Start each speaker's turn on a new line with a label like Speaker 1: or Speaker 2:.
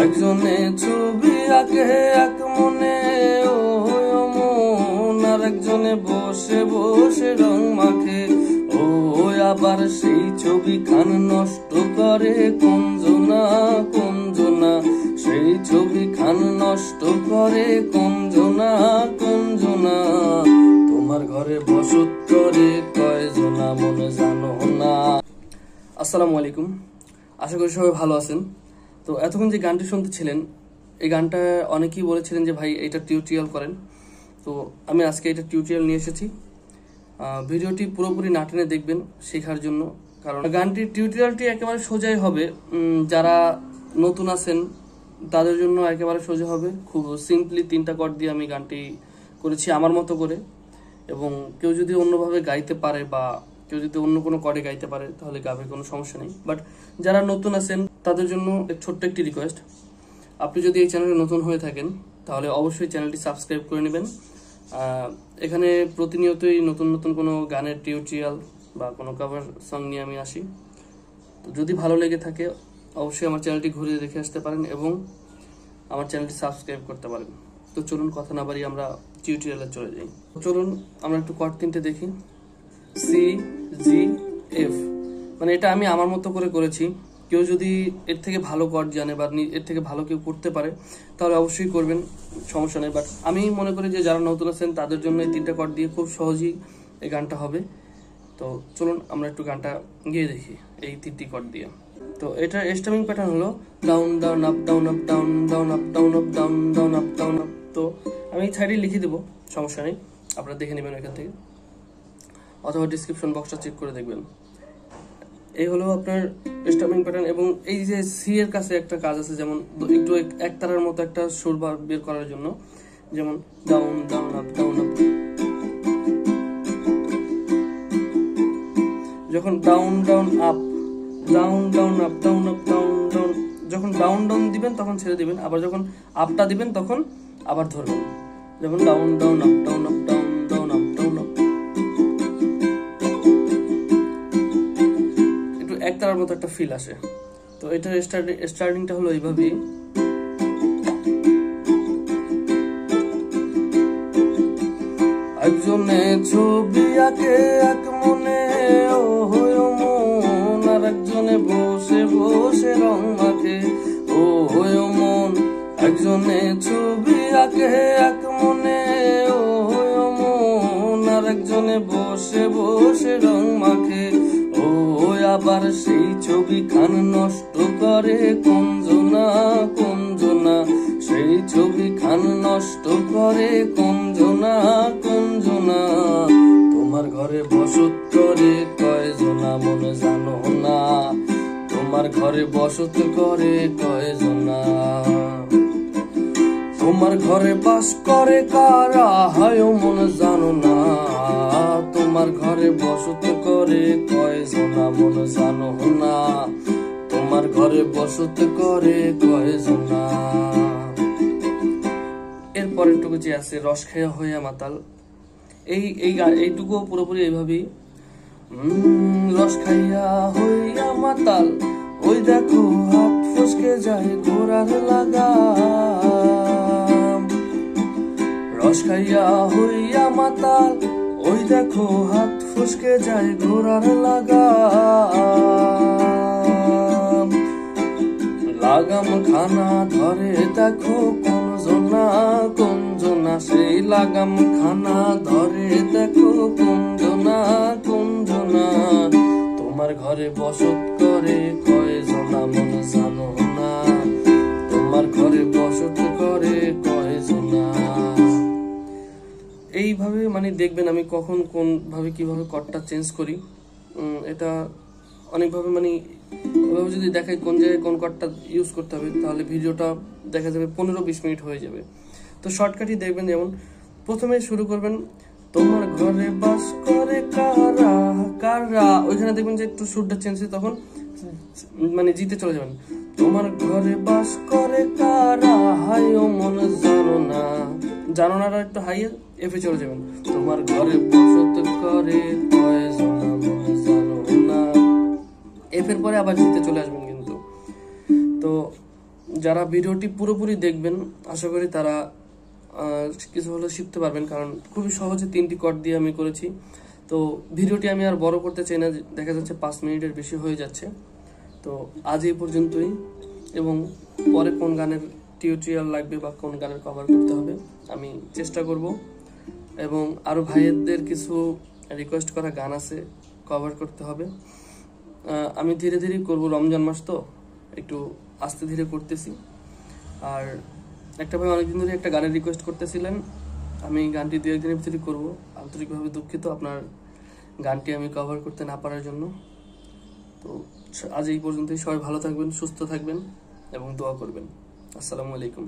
Speaker 1: একজনে ছবি আঁকে এক মনে ও মন, আর একজনে বসে বসে রং মাখে ও আবার সেই ছবি খান নষ্ট করে কোনজনা কোনজনা, সেই ছবি খান নষ্ট করে কোনজনা কোনজনা। তোমার ঘরে বসত করে কয়জনা মনে জানো না। আসসালামু আলাইকুম, আশা করি সবাই ভালো আছেন। তো এতক্ষণ যে গানটি শুনতেছিলেন, এই গানটা অনেকেই বলেছিলেন যে ভাই এটা টিউটোরিয়াল করেন, তো আমি আজকে এটা টিউটোরিয়াল নিয়ে এসেছি। ভিডিওটি পুরোপুরি না টেনে দেখবেন শেখার জন্য, কারণ গানটির টিউটোরিয়ালটি একেবারে সোজাই হবে। যারা নতুন আছেন তাদের জন্য একেবারে সোজা হবে। খুব সিম্পলি 3টা কর্ড দিয়ে আমি গানটি করেছি আমার মতো করে, এবং কেউ যদি অন্যভাবে গাইতে পারে বা কেউ যদি অন্য কোনো কর্ডে গাইতে পারে তাহলে গাবে, কোনো সমস্যা নেই। বাট যারা নতুন আছেন তাদের জন্য ছোট্ট একটি রিকোয়েস্ট, আপনি যদি এই চ্যানেলে নতুন হয়ে থাকেন তাহলে অবশ্যই চ্যানেলটি সাবস্ক্রাইব করে নেবেন। এখানে প্রতিনিয়তই নতুন নতুন কোনো গানের টিউটোরিয়াল বা কোনো কভার সং নিয়ে আমি আসি। তো যদি ভালো লেগে থাকে অবশ্যই আমার চ্যানেলটি ঘুরে দেখে আসতে পারেন এবং আমার চ্যানেলটি সাবস্ক্রাইব করতে পারেন। তো চলুন কথা না বাড়িয়ে আমরা টিউটোরিয়ালে চলে যাই। চলুন আমরা একটু কর্ড 3টে দেখি। সি, জি, এফ, মানে এটা আমি আমার মতো করে করেছি। কেউ যদি এর থেকে ভালো কর্ড জানে বা এর থেকে ভালো কেউ করতে পারে তাহলে অবশ্যই করবেন, সমস্যা নেই। বাট আমি মনে করি যে যারা নতুন আছেন তাদের জন্য এই 3টা কর্ড দিয়ে খুব সহজেই এই গানটা হবে। তো চলুন আমরা একটু গানটা গিয়ে দেখি এই 3টি কর্ড দিয়ে। তো এটার স্টামিং প্যাটার্ন হলো down down up down up down down up down up down down up down up. তো আমি সাইডে লিখে দেবো, সমস্যা নেই, আপনারা দেখে নেবেন এখান থেকে, অথবা ডিসক্রিপশন বক্সটা চেক করে দেখবেন। এই হলো আপনার স্টামিং প্যাটার্ন। এবং এই যে সি এর কাছে একটা কাজ আছে, যেমন একটু একতারার মতো একটা সুর বের করার জন্য, যেমন down down up down up. যখন down down up down down up down up down down, যখন ডাউন ডাউন দিবেন তখন ছেড়ে দিবেন, আবার যখন আপটা দিবেন তখন আবার ধরবেন, যেমন down down up down up down down up down up. একটু একতারার মতো একটা ফিল আসে। তো এটার স্টার্টিংটা হলো এইভাবেই। একজনে ছবি আঁকে এক মনে ও মন, আর একজনে বসে বসে রং মাখে ও মন। একজনে ছবি আঁকে এক মনে ও মন, আর একজনে বসে বসে রং মাখে ও আবার সেই ছবি খান নষ্ট করে কোনজনা কোনজনা, সেই ছবি খান নষ্ট করে কোনজনা কোনজনা। তোমার ঘরে বসত করে কয়জনা মনে জানো না, তোমার ঘরে বসত করে কয়জনা। তোমার ঘরে বাস করে কারা হয় মনে জানো না, তোমার ঘরে বসত করে কয়জনা মনে জানো না, তোমার ঘরে বসত করে কয়জনা। এরপরের টুকু যে আছে রস খাইয়া হইয়া মাতাল, এইটুকু পুরোপুরি এইভাবেই। রস খাইয়া হইয়া মাতাল, ওই দেখো হাত ফসকে যায় ঘোড়ার লাগাম। রস খাইয়া হইয়া মাতাল, ওই দেখো হাত ফসকে যায় ঘোড়ার লাগাম। লাগাম খানা ধরে দেখো কোনজনা কোনজনা, সেই লাগাম খানা ধরে দেখো কোনজনা কোনজনা। তোমার ঘরে বসত করে কয়জনা মনে জানো না, তোমার ঘরে বসত করে কয়জনা। এইভাবে মানে দেখবেন আমি কখন কোন ভাবে কিভাবে কর্ডটা চেঞ্জ করি। এটা অনেকভাবে মানে ওইভাবে যদি দেখাই কোন জায়গায় কোন কর্ডটা ইউজ করতে হবে তাহলে ভিডিওটা দেখা যাবে 15-20 মিনিট হয়ে যাবে। তো শর্টকাটই দেখবেন, যেমন প্রথমে শুরু করবেন তোমার ঘরে বাস করে কারা কারা, ওইখানে দেখবেন যে একটু সুরটা চেঞ্জ হয়, তখন মানে জিতে চলে যাবেন। তোমার ঘরে বাস করে কারা হাই ও মনে জানো না, জানো না একটু হাইয়ে এফে চলে যাবেন। তোমার ঘরে বসত করে কয়জনা মনে জানো না, এফের পরে আবার জিতে চলে আসবেন। কিন্তু তো যারা ভিডিওটি পুরোপুরি দেখবেন আশা করি তারা কিছু হলেও শিখতে পারবেন, কারণ খুবই সহজে 3টি কর্ড দিয়ে আমি করেছি। তো ভিডিওটি আমি আর বড় করতে চাই না, দেখা যাচ্ছে 5 মিনিটের বেশি হয়ে যাচ্ছে। তো আজ এই পর্যন্তই, এবং পরে কোন গানের টিউটোরিয়াল লাগবে বা কোন গানের কভার করতে হবে আমি চেষ্টা করব। এবং আরও ভাইয়েরদের কিছু রিকোয়েস্ট করা গান আছে, কভার করতে হবে। আমি ধীরে ধীরে করব, রমজান মাস তো একটু আস্তে ধীরে করতেছি। আর একটা ভাই অনেকদিন ধরে একটা গানের রিকোয়েস্ট করতেছিলেন, আমি গানটি 2-1 দিনের ভিতরে করবো। আন্তরিকভাবে দুঃখিত আপনার গানটি আমি কভার করতে না পারার জন্য। তো আজ এই পর্যন্তই, সবাই ভালো থাকবেন, সুস্থ থাকবেন এবং দোয়া করবেন। আসসালামু আলাইকুম।